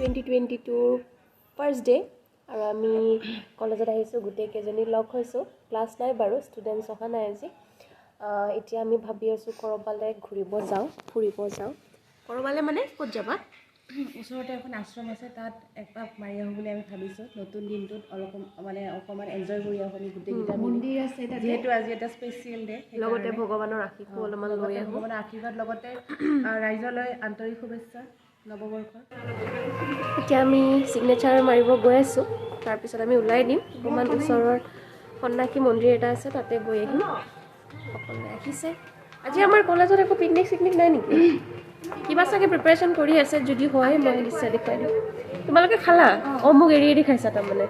2022 first day আৰু আমি কলেজত আহিছোঁ গোটেই কেইজনী লগ হৈছোঁ ক্লাছ নাই বাৰু ষ্টুডেণ্টছ অহা নাই আজি এতিয়া আমি ভাবি আছোঁ কৰবালৈ ঘূৰিব যাওঁ ফুৰিব যাওঁ কৰবালৈ মানে ক'ত যাবা ওচৰতে এখন আশ্ৰম আছে তাত একপাক মাৰি আহোঁ বুলি আমি ভাবিছোঁ নতুন দিনটোত অলপ মানে অকণমান এনজয় কৰি আহোঁ আমি গোটেইকেইটা মন্দিৰ আছে যিহেতু আজি এটা স্পেচিয়েল ডে লগতে ভগৱানৰ আশীৰ্বাদ অলপমান লৈ আহোঁ ভগৱানৰ আশীৰ্বাদ লগতে ৰাইজলৈ আন্তৰিক শুভেচ্ছা নৱবৰ্ষৰ এতিয়া আমি ছিগনেচাৰ মাৰিব গৈ আছোঁ তাৰপিছত আমি ওলাই দিম অকণমান ওচৰৰ সন্ন্যাসী মন্দিৰ এটা আছে তাতে গৈ আহিম সকলোৱে আহিছে আজি আমাৰ কলেজত একো পিকনিক চিকনিক নাই নেকি কিবা চাগে প্ৰিপাৰেশ্যন কৰি আছে যদি হয় মই নিশ্চয় দেখুৱাই দিম তোমালোকে খালা মোক এৰি এৰি খাইছা তাৰমানে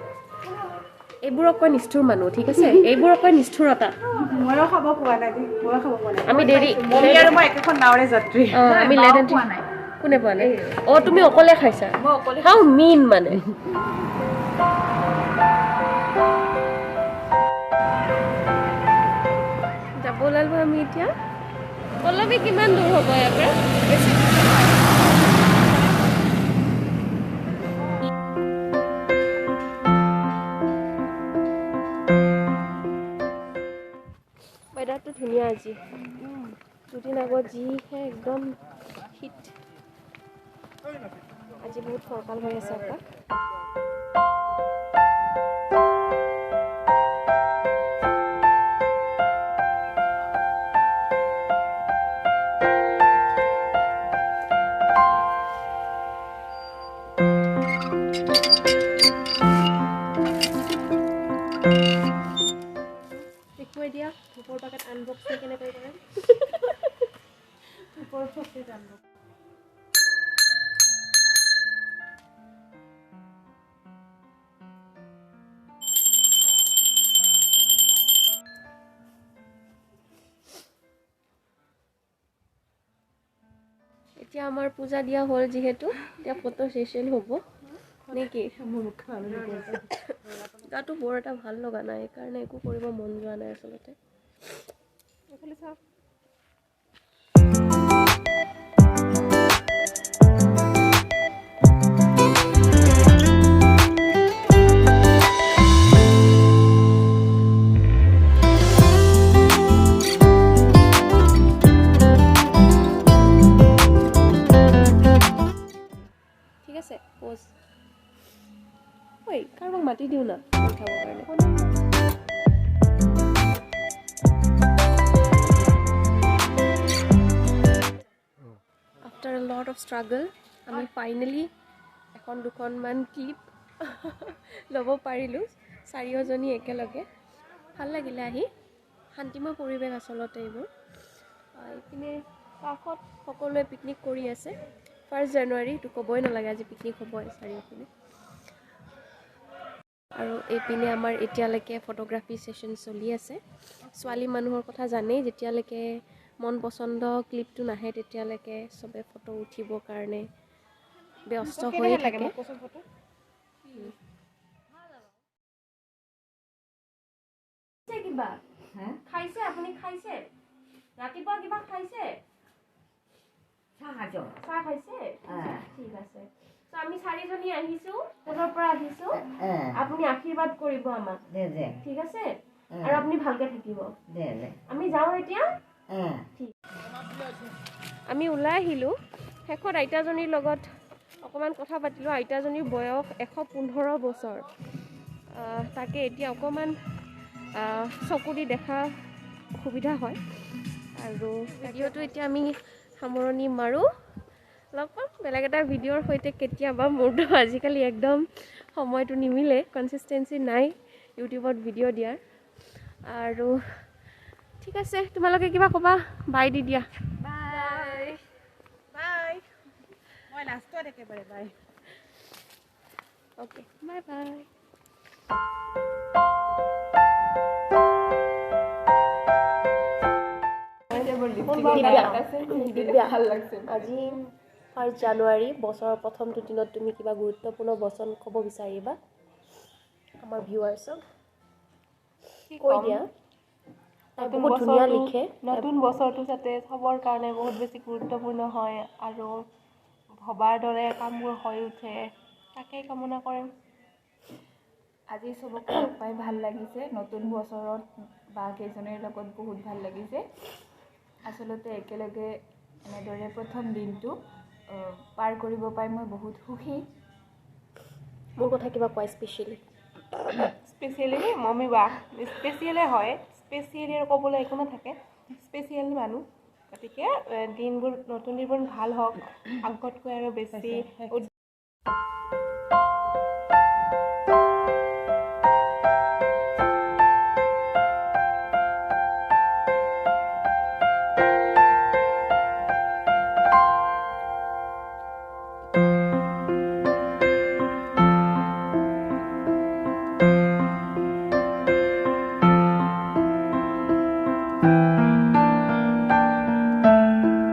এইবোৰক কয় নিষ্ঠুৰ মানুহ ঠিক আছে এইবোৰক কয় নিষ্ঠুৰতা ময়ো খাব পোৱা নাই আমি দেৰি আৰু মই একেখন নাৱৰে যাত্ৰী আমি লেট পোৱা নাই কোনে পোৱা নাই তুমি অকলে খাইছা মই অকলে হাউ মিন মানে যাব ওলালো আমি এতিয়া পল্লৱী কিমান দূৰ হ'ব ইয়াৰ পৰা ৱেডাৰটো ধুনীয়া আজি দুদিন আগত যিহে একদম শীত আজি বহুত ফৰকাল হৈ আছে আকাশ দেখুৱাই দিয়া ধূপৰ পেকেট আনবক্সিং কেনেকৈ কৰে ধূপৰ পেকেট আনবক্সিং এতিয়া আমাৰ পূজা দিয়া হ'ল যিহেতু এতিয়া ফটো ছেশ্যন হ'ব নেকি গাটো বৰ এটা ভাল লগা নাই সেইকাৰণে একো কৰিব মন যোৱা নাই আচলতে ঠিক আছে প'জ ঐ কাৰোবাক মাতি দিওঁ না খাবৰ কাৰণে after A lot of struggle আমি ফাইনেলি এখন দুখনমান ক্লিপ ল'ব পাৰিলোঁ চাৰিওজনী একেলগে ভাল লাগিলে আহি শান্তিময় পৰিৱেশ আচলতে এইবোৰ এইপিনে কাষত সকলোৱে পিকনিক কৰি আছে 1 জানুৱাৰী এইটো ক'বই নালাগে আজি পিকনিক হ'বই চাৰিওপিনে আৰু এইপিনে আমাৰ এতিয়ালৈকে ফটোগ্ৰাফী ছেশ্যন চলি আছে ছোৱালী মানুহৰ কথা জানেই যেতিয়ালৈকে মন পচন্দ ক্লিপটো নাহে তেতিয়ালৈকে চবে ফটো উঠিবৰ কাৰণে ব্যস্ত হৈয়ে থাকে কিবা খাইছে আপুনি খাইছে ৰাতিপুৱা কিবা খাইছে চাহ খাইছে ঠিক আছে তো আমি চাৰিজনী আহিছোঁ তেজৰ পৰা আহিছোঁ আপুনি আশীৰ্বাদ কৰিব আমাক ঠিক আছে আৰু আপুনি ভালকে থাকিব আমি যাওঁ এতিয়া আমি ওলাই আহিলোঁ শেষত আইতাজনীৰ লগত অকণমান কথা পাতিলোঁ আইতাজনীৰ বয়স 115 বছৰ তাকে এতিয়া অকণমান চকু দি দেখা অসুবিধা হয় আৰু ভিডিঅ'টো এতিয়া আমি সামৰণি মাৰোঁ লগ পাম বেলেগ এটা ভিডিঅ'ৰ সৈতে কেতিয়াবা মোৰতো আজিকালি একদম সময়টো নিমিলে কনচিষ্টেঞ্চি নাই ইউটিউবত ভিডিঅ' দিয়াৰ আৰু ঠিক আছে তোমালোকে কিবা ক'বা বাই দি দিয়া বাই বাই মই লাষ্টত একেবাৰে বাই অ'কে বাই বাই আজি 1 জানুৱাৰী বছৰৰ প্ৰথমটো দিনত তুমি কিবা গুৰুত্বপূৰ্ণ বচন ক'ব বিচাৰিবা আমাৰ ভিউৱাৰ্ছক কৈ দিয়া বহুত ধুনীয়া লিখে নতুন বছৰটো যাতে সবৰ কাৰণে বহুত বেছি গুৰুত্বপূৰ্ণ হয় আৰু ভবাৰ দৰে কামবোৰ হৈ উঠে তাকেই কামনা কৰিম। আজি চবকে লগ পাই ভাল লাগিছে। নতুন বছৰত বা কেইজনীৰ লগত বহুত ভাল লাগিছে। আচলতে একেলগে এনেদৰে প্ৰথম দিনটো পাৰ কৰিব পাই মই বহুত সুখী। মোৰ কথা কিবা কোৱা স্পেচিয়েলি? স্পেচিয়েলি মম্মী বা স্পেচিয়েলে হয়, স্পেচিয়েলি আৰু ক'বলৈ একো নাথাকে, স্পেচিয়েল মানুহ। গতিকে দিনবোৰ নতুন দিনবোৰ ভাল হওক, আগতকৈ আৰু বেছি